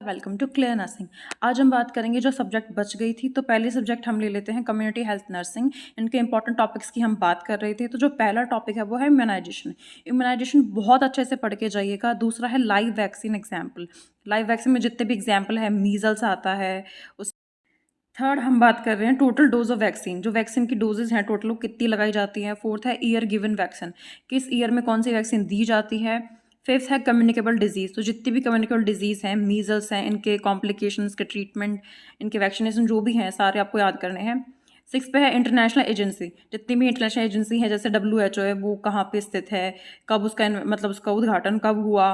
Welcome to clear nursing. आज हम बात करेंगे जो सब्जेक्ट बच गई थी। तो पहले सब्जेक्ट हम ले लेते हैं कम्युनिटी हेल्थ नर्सिंग। इनके इंपॉर्टेंट टॉपिक्स की हम बात कर रहे थे। तो जो पहला टॉपिक है वो है इम्यूनाइजेशन। इम्यूनाइजेशन बहुत अच्छे से पढ़ के जाइएगा। दूसरा है live vaccine example. Live vaccine में जितने भी एग्जाम्पल है, मीजल्स आता है उस। थर्ड हम बात कर रहे हैं टोटल डोज ऑफ वैक्सीन। जो वैक्सीन की डोजेज हैं टोटल कितनी लगाई जाती हैं। फोर्थ है ईयर गिवन वैक्सीन, किस ईयर में कौन सी वैक्सीन दी जाती है। फिफ्थ है कम्युनिकेबल डिजीज़। तो जितनी भी कम्युनिकेबल डिजीज़ हैं, मीजल्स हैं, इनके कॉम्प्लिकेशंस के ट्रीटमेंट, इनके वैक्सीनेशन जो भी हैं सारे आपको याद करने हैं। सिक्स पे है इंटरनेशनल एजेंसी। जितनी भी इंटरनेशनल एजेंसी है जैसे WHO है वो कहाँ पे स्थित है, कब उसका मतलब उसका उद्घाटन कब हुआ।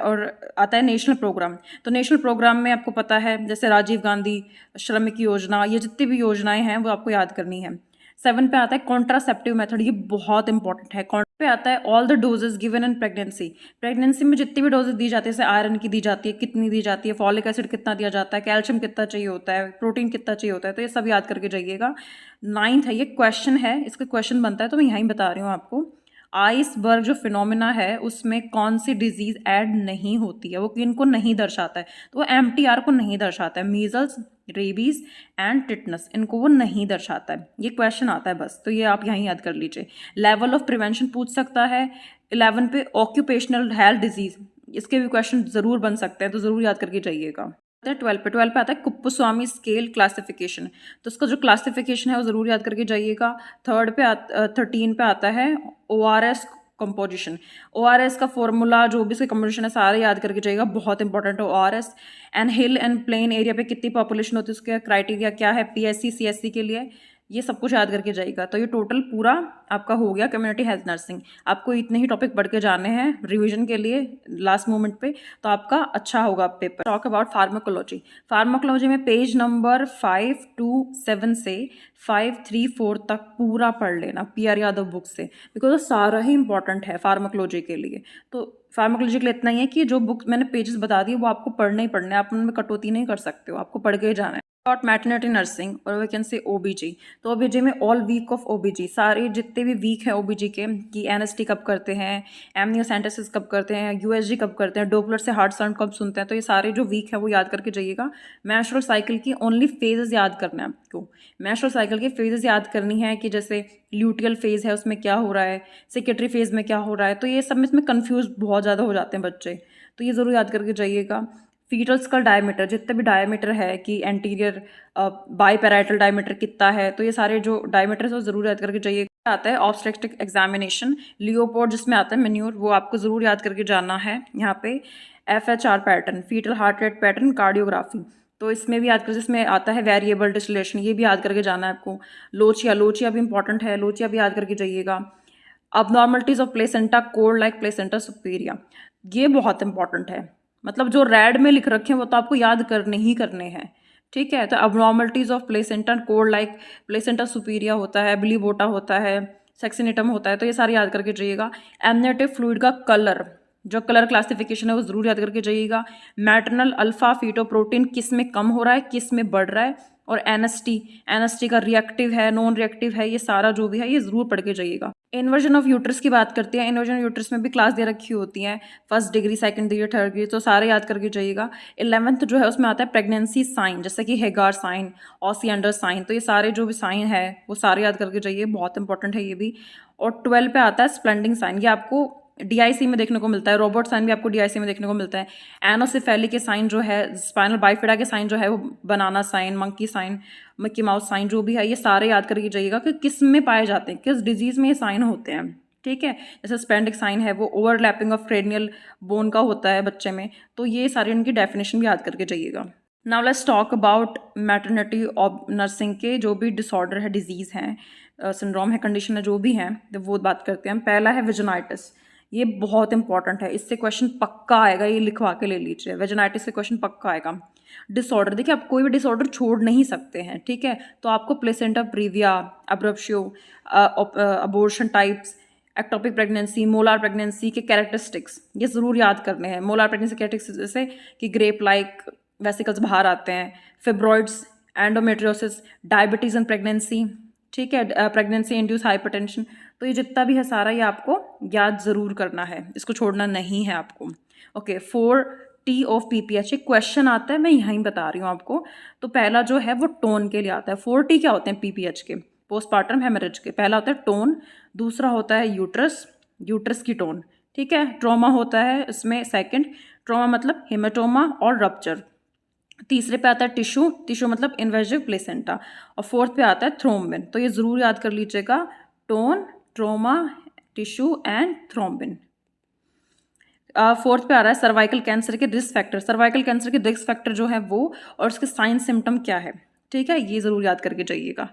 और आता है नेशनल प्रोग्राम। तो नेशनल प्रोग्राम में आपको पता है जैसे राजीव गांधी श्रमिक योजना, ये जितनी भी योजनाएं हैं वो आपको याद करनी है। 7 पे आता है कॉन्ट्रासेप्टिव मेथड, ये बहुत इंपॉर्टेंट है। पे आता है all the doses given in pregnancy. Pregnancy में जितनी भी डोजेज दी जाती है, जैसे आयरन की दी जाती है, कितनी दी जाती है, फॉलिक एसिड कितना दिया जाता है, कैल्शियम कितना चाहिए होता है, प्रोटीन कितना चाहिए होता है, तो ये सब याद करके जाइएगा। 9th है, ये क्वेश्चन है, इसका क्वेश्चन बनता है तो मैं यहीं बता रही हूँ आपको। आइसबर्ग जो फिनोमिना है उसमें कौन सी डिजीज ऐड नहीं होती है, वो किनको नहीं दर्शाता है, तो वो MTR को नहीं दर्शाता है। मीजल्स, रेबीज एंड टिटनस, इनको वो नहीं दर्शाता है। ये क्वेश्चन आता है बस, तो ये आप यहीं याद कर लीजिए। लेवल ऑफ प्रिवेंशन पूछ सकता है। 11 पे ऑक्यूपेशनल हेल्थ डिजीज, इसके भी क्वेश्चन जरूर बन सकते हैं, तो जरूर याद करके जाइएगा। 12 पे आता है कुप्पुस्वामी स्केल क्लासिफिकेशन। तो उसका जो क्लासिफिकेशन है वो जरूर याद करके जाइएगा। 13 पे आता है ORS कंपोजिशन। ORS का फॉर्मूला, जो भी इसका कंपोजिशन है, सारे याद करके जाइएगा, बहुत इंपॉर्टेंट है ORS। And hill and plain area पे कितनी पॉपुलेशन होती है, उसका क्राइटेरिया क्या है PSC CSC के लिए, ये सब कुछ याद करके जाइएगा। तो ये टोटल पूरा आपका हो गया कम्युनिटी हेल्थ नर्सिंग। आपको इतने ही टॉपिक पढ़ के जाने हैं रिवीजन के लिए लास्ट मोमेंट पे, तो आपका अच्छा होगा paper. Talk about pharmacology. Pharmacology में पेज नंबर 527 से 534 तक पूरा पढ़ लेना PR यादव बुक से, बिकॉज सारा ही इंपॉर्टेंट है फार्माकोलॉजी के लिए। तो फार्माकोलॉजी के लिए इतना ही है कि जो बुक मैंने पेजेस बता दिए वो आपको पढ़ने ही पढ़ने, आप उनमें कटौती नहीं कर सकते हो, आपको पढ़ के ही जाना है। अबाउट मैटरनिटी नर्सिंग और वी कैन से OBG। तो OBG में ऑल वीक ऑफ OBG, सारे जितने भी वीक हैं OBG के, कि NST कब करते हैं, एमनियोसेंटेसिस कब करते हैं, USG कब करते हैं, डोपलर से हार्ट साउंड कब सुनते हैं, तो ये सारे जो वीक है वो याद करके जाइएगा। मेंस्ट्रुअल साइकिल की ओनली फेजेस याद करना है आपको। मेंस्ट्रुअल साइकिल की फेजेस याद करनी है कि जैसे ल्यूटियल फेज है उसमें क्या हो रहा है, सेक्रेटरी फेज में क्या हो रहा है, तो ये सब में इसमें कन्फ्यूज बहुत ज़्यादा हो जाते हैं बच्चे, तो ये ज़रूर याद करके जाइएगा। फीटल स्कल डायमीटर, जितने भी डायमीटर है कि एंटीरियर बाईपैराइटल डायमीटर कितना है, तो ये सारे जो डायमीटर है वो जरूर याद करके जाइए। आता है ऑब्स्टेट्रिक एग्जामिनेशन लियोपोल्ड, जिसमें आता है मेन्यूर, वो आपको जरूर याद करके जाना है। यहाँ पे FHR pattern, fetal heart rate pattern, cardiography, तो इसमें भी याद कर, जिसमें आता है वेरिएबल डिस्टिलेशन, ये भी याद करके जाना है आपको। लोचिया, लोचिया भी इंपॉर्टेंट है, लोचिया भी याद करके जाइएगा। Abnormalities of placenta code like placenta सुपीरिया, ये बहुत इंपॉर्टेंट है, मतलब जो रेड में लिख रखे हैं वो तो आपको याद करने ही करने हैं, ठीक है। तो abnormalities of placenta code like placenta सुपीरिया होता है, बिलीबोटा होता है, सेक्सिनेटम होता है, तो ये सारे याद करके जाइएगा। एमनियोटिक फ्लूइड का कलर, जो कलर क्लासिफिकेशन है वो जरूर याद करके जाइएगा। मैटरनल अल्फा फीटोप्रोटीन किस में कम हो रहा है, किस में बढ़ रहा है, और एनएसटी का रिएक्टिव है, नॉन रिएक्टिव है, ये सारा जो भी है ये जरूर पढ़ के जाइएगा। इन्वर्जन ऑफ यूट्रस की बात करते हैं। इन्वर्जन ऑफ यूट्रस में भी क्लास दे रखी होती हैं, first degree, second degree, third degree, तो सारे याद करके जाइएगा। 11th जो है उसमें आता है प्रेगनेंसी साइन, जैसे कि हेगार साइन, ऑसिएंडर साइन, तो ये सारे जो भी साइन है वो सारे याद करके जाइए, बहुत इंपॉर्टेंट है ये भी। और 12 पे आता है स्प्लेंडिंग साइन, ये आपको DIC में देखने को मिलता है। रोबोट साइन भी आपको DIC में देखने को मिलता है। एनोसेफेली के साइन जो है, स्पाइनल बाइफिडा के साइन जो है वो banana sign, monkey sign, Mickey Mouse sign, जो भी है ये सारे याद करके जाइएगा कि किस में पाए जाते हैं, किस डिजीज में ये साइन होते हैं, ठीक है। जैसे स्पेंडिक साइन है वो ओवरलैपिंग ऑफ क्रेनियल बोन का होता है बच्चे में, तो ये सारे इनकी डेफिनेशन भी याद करके जाइएगा। Now let's talk about maternity of nursing के जो भी डिसऑर्डर है, डिजीज हैं, सिंड्रोम है, कंडीशन है, जो भी हैं, तो वो बात करते हैं। पहला है वेजिनाइटिस, ये बहुत इंपॉर्टेंट है, इससे क्वेश्चन पक्का आएगा, ये लिखवा के ले लीजिए, वेजिनाइटिस से क्वेश्चन पक्का आएगा। डिसऑर्डर, देखिए आप कोई भी डिसऑर्डर छोड़ नहीं सकते हैं, ठीक है, तो आपको placenta previa, abruptio, abortion types, ectopic pregnancy, molar pregnancy के कैरेक्टरिस्टिक्स ये ज़रूर याद करने हैं। मोलार प्रेगनेंसी कैरेक्टरिस्टिक्स जैसे कि ग्रेप लाइक वेसिकल्स बाहर आते हैं, फिब्रॉइड्स, एंडोमेट्रियोसिस, डायबिटीज़ इन प्रेगनेंसी, ठीक है, प्रेगनेंसी इंड्यूस हाइपरटेंशन, तो ये जितना भी है सारा ये आपको याद ज़रूर करना है, इसको छोड़ना नहीं है आपको। ओके, 4 टी ऑफ पीपीएच, एक क्वेश्चन आता है, मैं यहीं बता रही हूँ आपको। तो पहला जो है वो टोन के लिए आता है। 4 टी क्या होते हैं पीपीएच के, पोस्टपार्टम हेमरेज के। पहला होता है टोन, दूसरा होता है यूट्रस, यूट्रस की टोन, ठीक है। ट्रॉमा होता है इसमें सेकंड, ट्रॉमा मतलब हेमाटोमा और रप्चर। तीसरे पे आता है टिश्यू, टिश्यू मतलब इन्वेजिव प्लेसेंटा। और फोर्थ पे आता है थ्रोम्बिन। तो ये ज़रूर याद कर लीजिएगा, tone, trauma, tissue and thrombin. Fourth पे आ रहा है सर्वाइकल कैंसर के रिस्क फैक्टर। सर्वाइकल कैंसर के रिस्क फैक्टर जो है वो, और उसके साइन सिम्टम क्या है, ठीक है, ये ज़रूर याद करके जाइएगा।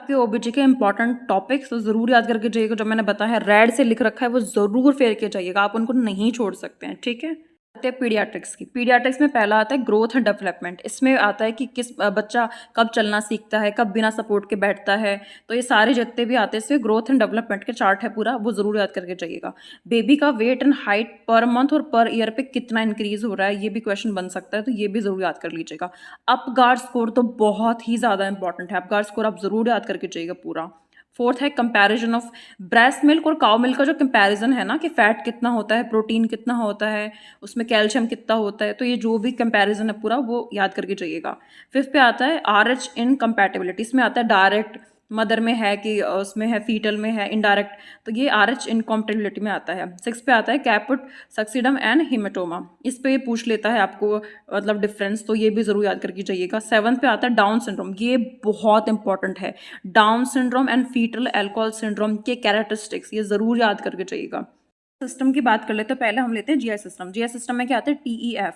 आपके ओबीजी के इंपॉर्टेंट टॉपिक्स तो ज़रूर याद करके जाइएगा, जो मैंने बताया है रेड से लिख रखा है वो ज़रूर फेर के जाइएगा, आप उनको नहीं छोड़ सकते हैं, ठीक है। आते हैं पीडियाट्रिक्स की। पीडियाट्रिक्स में पहला आता है ग्रोथ एंड डेवलपमेंट। इसमें आता है कि किस बच्चा कब चलना सीखता है, कब बिना सपोर्ट के बैठता है। तो ये सारे जितने भी आते हैं इसमें ग्रोथ एंड डेवलपमेंट के चार्ट है पूरा, वो ज़रूर याद करके जाइएगा। बेबी का weight and height per month और पर ईयर पे कितना इंक्रीज हो रहा है, ये भी क्वेश्चन बन सकता है, तो ये भी ज़रूर याद कर लीजिएगा। अपगार्ड स्कोर तो बहुत ही ज़्यादा इंपॉर्टेंट है, अपगार्ड स्कोर आप ज़रूर याद करके जाइएगा पूरा। फोर्थ है कंपैरिजन ऑफ ब्रेस्ट मिल्क और काउ मिल्क का जो कंपैरिजन है ना, कि फैट कितना होता है, प्रोटीन कितना होता है, उसमें कैल्शियम कितना होता है, तो ये जो भी कंपैरिजन है पूरा वो याद करके जाइएगा। फिफ्थ पे आता है RH इनकम्पैटिबिलिटी। इसमें आता है डायरेक्ट मदर में है कि उसमें है, फीटल में है, इनडायरेक्ट, तो ये RH इनकम्पैटिबिलिटी में आता है। सिक्स पे आता है कैपुट सक्सीडम एंड हेमाटोमा। इस पे ये पूछ लेता है आपको मतलब डिफरेंस, तो ये भी ज़रूर याद करके जाइएगा। सेवन्थ पे आता है डाउन सिंड्रोम, ये बहुत इंपॉर्टेंट है। Down syndrome and fetal alcohol syndrome के कैरेक्टरिस्टिक्स ये ज़रूर याद करके जाइएगा। सिस्टम की बात कर लेते हैं, पहले हम लेते हैं जीआई सिस्टम। जीआई सिस्टम में क्या आता है, TEF,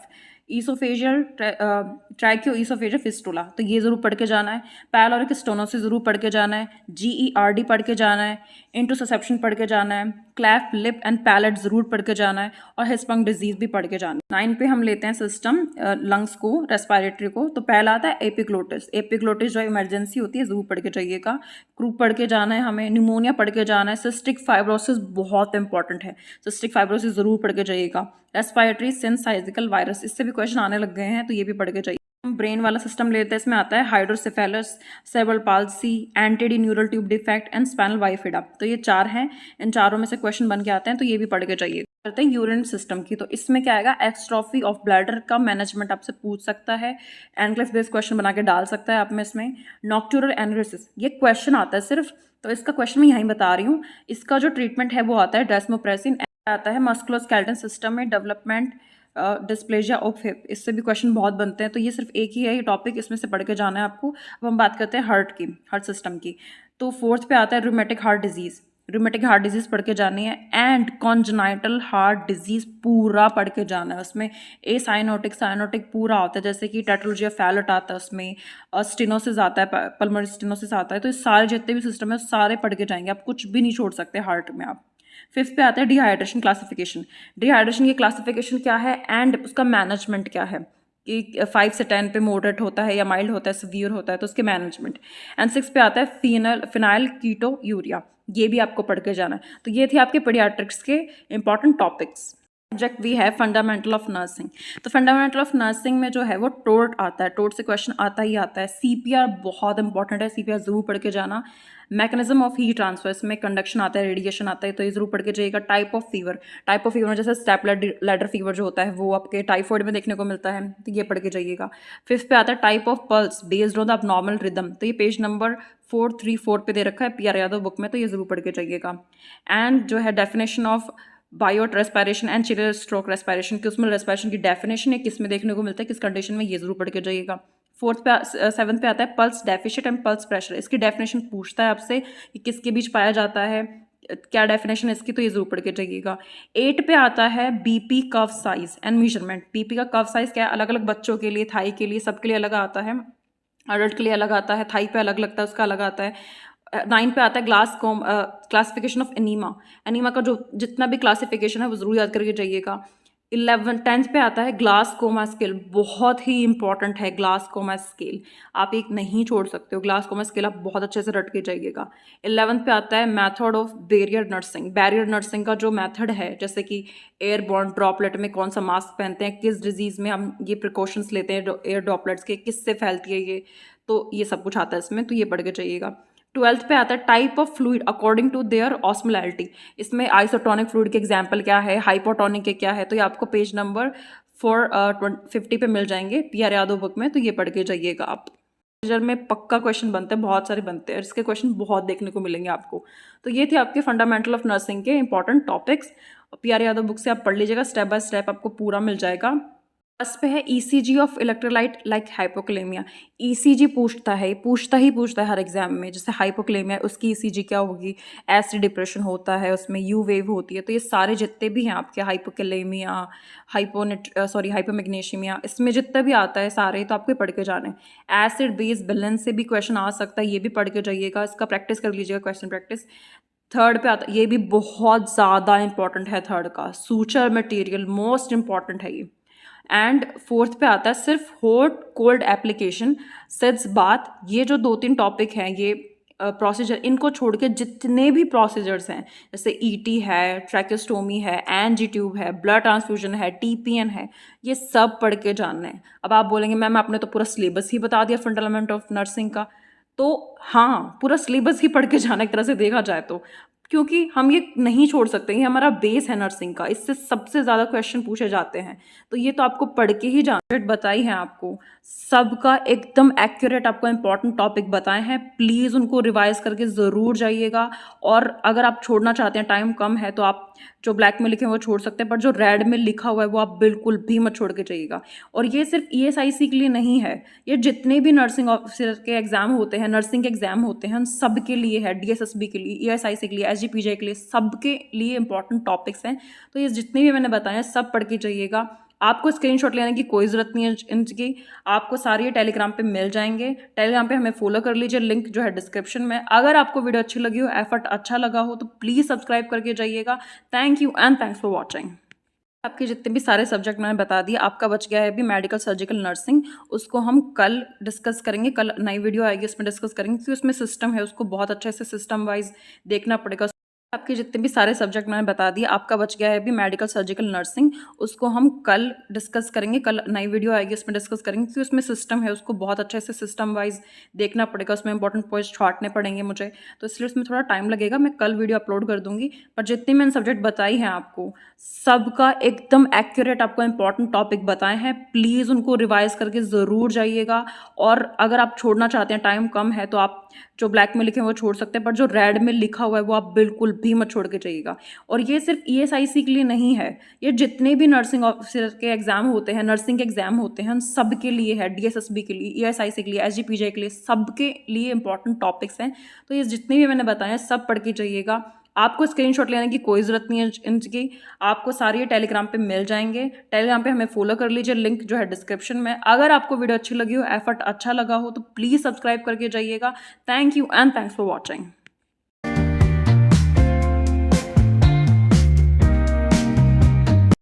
ईसोफेजियल ट्रैक्यो ईसोफेजियल फिस्टुला, तो ये ज़रूर पढ़ के जाना है। पैलोरिक स्टोनोसिस ज़रूर पढ़ के जाना है। GERD पढ़ के जाना है। इंटोससेप्शन पढ़ के जाना है। क्लैफ लिप एंड पैलेट ज़रूर पढ़ के जाना है। और हिस्पंग डिजीज़ भी पढ़ के जाना है। 9 पे हम लेते हैं सिस्टम लंग्स को, रेस्पिरेटरी को। तो पहला आता है एपिग्लोटिस। एपिग्लोटिस जो इमरजेंसी होती है ज़रूर पढ़ के जाइएगा। क्रूप पढ़ के जाना है हमें। निमोनिया पढ़ के जाना है। सिस्टिक फाइब्रोसिस बहुत इंपॉर्टेंट है, सिस्टिक फाइब्रोसिस ज़रूर पढ़ के जाइएगा। रेस्पिरेटरी सिंसाइटिकल वायरस, इससे भी क्वेश्चन आने लग गए हैं, तो ये भी पढ़ के जाइए। हम ब्रेन वाला सिस्टम लेते हैं, इसमें आता है हाइड्रोसेफेलस, सेरेब्रल पाल्सी, एंटीडी neural tube defect and spinal bifida. तो ये 4 हैं, इन चारों में से क्वेश्चन बन के आते हैं, तो ये भी पढ़ के जाइए। करते हैं यूरिन सिस्टम की। तो इसमें क्या आएगा, एक्स्ट्रॉफी ऑफ ब्लैडर का मैनेजमेंट आपसे पूछ सकता है, एनक्लेस बेस्ड क्वेश्चन बना के डाल सकता है आप में इसमें। नॉक्ट्यूरल एनरेसिस, ये क्वेश्चन आता है सिर्फ, तो इसका क्वेश्चन मैं यहीं बता रही हूँ। इसका जो ट्रीटमेंट है वो आता है डेस्मोप्रेसिन। आता है मस्कुलोस्केलेटल सिस्टम में डेवलपमेंट डिस्प्लेजिया ऑफ हिप, इससे भी क्वेश्चन बहुत बनते हैं, तो ये सिर्फ एक ही है ये टॉपिक, इसमें से पढ़ के जाना है आपको। अब हम बात करते हैं हार्ट की, हार्ट सिस्टम की। तो फोर्थ पे आता है rheumatic heart disease, rheumatic heart disease पढ़ के जानी है। एंड कॉन्जेनाइटल हार्ट डिजीज़ पूरा पढ़ के जाना है, उसमें ए साइनोटिक पूरा आता है, जैसे कि टेट्रोलॉजी फैलट आता है उसमें, स्टेनोसिस आता है, पल्मोनरी स्टेनोसिस आता है। तो ये सारे जितने भी सिस्टम है सारे पढ़ के जाएंगे, आप कुछ भी नहीं छोड़ सकते हार्ट में आप। फिफ्थ पे आता है डिहाइड्रेशन क्लासिफिकेशन। डिहाइड्रेशन की क्लासिफिकेशन क्या है एंड उसका मैनेजमेंट क्या है, कि 5 से 10 पे मॉडरेट होता है या माइल्ड होता है, सिवियर होता है, तो उसके मैनेजमेंट। एंड 6 पे आता है फिनाइल कीटो यूरिया, ये भी आपको पढ़ के जाना है। तो ये थे आपके पीडियाट्रिक्स के इंपॉर्टेंट टॉपिक्स। सब्जेक्ट भी है फंडामेंटल ऑफ नर्सिंग। तो फंडामेंटल ऑफ नर्सिंग में जो है वो टोर्ट आता है, टोर्ट से क्वेश्चन आता ही आता है। CPR बहुत इंपॉर्टेंट है, CPR जरूर पढ़ के जाना। मैकेनिज्म ऑफ हीट ट्रांसफर, इसमें कंडक्शन आता है, रेडिएशन आता है, तो ये जरूर पढ़ के जाइएगा। Type of fever, type of fever में जैसे स्टेप लैडर फीवर जो होता है वो आपके टाइफॉइड में देखने को मिलता है, तो ये पढ़ के जाइएगा। फिफ्थ पे आता है type of pulse based on the abnormal rhythm, तो ये पेज नंबर 434 पे दे रखा है PR यादव बुक में, तो ये जरूर पढ़ के जाइएगा। एंड जो है definition of Biot respiration and chiller stroke respiration, कि उसमें रेस्पिरेशन की डेफिनेशन है, किस में देखने को मिलता है, किस कंडीशन में, ये जरूर पढ़ के जाइएगा। सेवन्थ पे आता है pulse deficient and pulse pressure, इसकी डेफिनेशन पूछता है आपसे कि किसके बीच पाया जाता है, क्या डेफिनेशन है इसकी, तो ये जरूर पढ़ के जाइएगा। 8 पे आता है BP curve size and measurement. BP का कर्व साइज क्या है, अलग अलग बच्चों के लिए, थाई के लिए, सबके लिए अलग आता है, अडल्ट के लिए अलग आता है, थाई पे अलग लगता है, उसका अलग आता है। 9 पे आता है क्लासिफिकेशन ऑफ एनीमा, एनीमा का जो जितना भी क्लासिफिकेशन है वो जरूर याद करके जाइएगा। 10th पे आता है ग्लासकोमा स्केल, बहुत ही इंपॉर्टेंट है ग्लासकोमा स्केल, आप एक नहीं छोड़ सकते हो, ग्लासकोमा स्केल आप बहुत अच्छे से रट के जाइएगा। 11th पे आता है method of barrier nursing. Barrier nursing का जो मेथड है, जैसे कि एयरबॉर्न ड्रॉपलेट में कौन सा मास्क पहनते हैं, किस डिजीज़ में हम ये प्रिकॉशंस लेते हैं एयर ड्रॉपलेट्स के, किससे फैलती है ये, तो ये सब कुछ आता है इसमें, तो ये पढ़ के जाइएगा। 12th पे आता है type of fluid according to their osmolarity, इसमें आइसोटोनिक फ्लूइड के एग्जांपल क्या है, हाइपोटोनिक के क्या है, तो ये आपको पेज नंबर 450 पे मिल जाएंगे PR यादव बुक में, तो ये पढ़ के जाइएगा आप। प्रोसीजर में पक्का क्वेश्चन बनते हैं, बहुत सारे बनते हैं, इसके क्वेश्चन बहुत देखने को मिलेंगे आपको। तो ये थे आपके फंडामेंटल ऑफ नर्सिंग के important topics. PR Yadav book से आप पढ़ लीजिएगा, स्टेप बाय स्टेप आपको पूरा मिल जाएगा। फर्स्ट पे है ECG of electrolyte like hypokalemia. ECG पूछता है हर एग्जाम में। जैसे हाइपोकलेमिया, उसकी ECG क्या होगी, एसिड डिप्रेशन होता है, उसमें U वेव होती है। तो ये सारे जितने भी हैं आपके हाइपोकलेमिया, हाइपोमैग्नीशियमिया, इसमें जितना भी आता है सारे तो आपको पढ़ के जाने। एसिड बेस बैलेंस से भी क्वेश्चन आ सकता है, ये भी पढ़ के जाइएगा, इसका प्रैक्टिस कर लीजिएगा, क्वेश्चन प्रैक्टिस। थर्ड पे आता, ये भी बहुत ज़्यादा इंपॉर्टेंट है थर्ड का, सूचर मटेरियल मोस्ट इंपॉर्टेंट है ये। एंड फोर्थ पे आता है सिर्फ hot cold application, seeds bath. ये जो 2-3 टॉपिक हैं, ये प्रोसीजर, इनको छोड़ के जितने भी प्रोसीजर्स हैं, जैसे ET है, ट्रैकेस्टोमी है, एनजी ट्यूब है, ब्लड ट्रांसफ्यूजन है, TPN है, ये सब पढ़ के जानना है। अब आप बोलेंगे मैम आपने तो पूरा सिलेबस ही बता दिया फंडामेंट ऑफ नर्सिंग का। तो हाँ, पूरा सिलेबस ही पढ़ के जाना एक तरह से देखा जाए तो, क्योंकि हम ये नहीं छोड़ सकते, ये हमारा बेस है नर्सिंग का, इससे सबसे ज़्यादा क्वेश्चन पूछे जाते हैं। तो ये तो आपको पढ़ के ही जाना बताई है आपको, सबका एकदम एक्यूरेट आपको इंपॉर्टेंट टॉपिक बताए हैं। प्लीज़ उनको रिवाइज करके ज़रूर जाइएगा। और अगर आप छोड़ना चाहते हैं, टाइम कम है, तो आप जो ब्लैक में लिखे हैं वो छोड़ सकते हैं, पर जो रेड में लिखा हुआ है वो आप बिल्कुल भी मत छोड़ के जाइएगा। और ये सिर्फ ESIC के लिए नहीं है, ये जितने भी नर्सिंग ऑफिसर के एग्जाम होते हैं, नर्सिंग के एग्जाम होते हैं, उन सब के लिए है, DSSB के लिए, ESIC के लिए, SGPJ के लिए, सबके लिए इंपॉर्टेंट टॉपिक्स हैं। तो ये जितने भी मैंने बताए हैं सब पढ़ के जाइएगा। आपको स्क्रीनशॉट लेने की कोई ज़रूरत नहीं है इनकी, आपको सारी ये टेलीग्राम पे मिल जाएंगे। टेलीग्राम पे हमें फॉलो कर लीजिए, लिंक जो है डिस्क्रिप्शन में। अगर आपको वीडियो अच्छी लगी हो, एफर्ट अच्छा लगा हो, तो प्लीज़ सब्सक्राइब करके जाइएगा। Thank you and thanks for watching. आपके जितने भी सारे सब्जेक्ट मैंने बता दिए, आपका बच गया है अभी मेडिकल सर्जिकल नर्सिंग, उसको हम कल डिस्कस करेंगे। कल नई वीडियो आएगी, उसमें डिस्कस करेंगे, क्योंकि उसमें सिस्टम है, उसको बहुत अच्छे से सिस्टम वाइज देखना पड़ेगा। आपके जितने भी सारे सब्जेक्ट मैंने बता दिए, आपका बच गया है अभी मेडिकल सर्जिकल नर्सिंग, उसको हम कल डिस्कस करेंगे। कल नई वीडियो आएगी, उसमें डिस्कस करेंगे, क्योंकि उसमें सिस्टम है, उसको बहुत अच्छे से सिस्टम वाइज देखना पड़ेगा, उसमें इंपॉर्टेंट पॉइंट्स छांटने पड़ेंगे मुझे, तो इसलिए उसमें थोड़ा टाइम लगेगा। मैं कल वीडियो अपलोड कर दूंगी। पर जितनी मैंने सब्जेक्ट बताई हैं आपको, सबका एकदम एक्यूरेट आपको इंपॉर्टेंट टॉपिक बताए हैं। प्लीज़ उनको रिवाइज करके ज़रूर जाइएगा। और अगर आप छोड़ना चाहते हैं, टाइम कम है, तो आप जो ब्लैक में लिखे हैं वो छोड़ सकते हैं, पर जो रेड में लिखा हुआ है वो आप बिल्कुल भी मत छोड़ के जाइएगा। और ये सिर्फ ESIC के लिए नहीं है, ये जितने भी नर्सिंग ऑफिसर के एग्जाम होते हैं, नर्सिंग के एग्जाम होते हैं, उन सब के लिए है, DSSB के लिए, ESIC के लिए, SGPJ के लिए, सबके लिए इंपॉर्टेंट टॉपिक्स हैं। तो ये जितने भी मैंने बताए हैं सब पढ़ के जाइएगा। आपको स्क्रीनशॉट लेने की कोई ज़रूरत नहीं है इनकी, आपको सारी टेलीग्राम पे मिल जाएंगे। टेलीग्राम पे हमें फॉलो कर लीजिए, लिंक जो है डिस्क्रिप्शन में। अगर आपको वीडियो अच्छी लगी हो, एफर्ट अच्छा लगा हो, तो प्लीज़ सब्सक्राइब करके जाइएगा। Thank you and thanks for watching.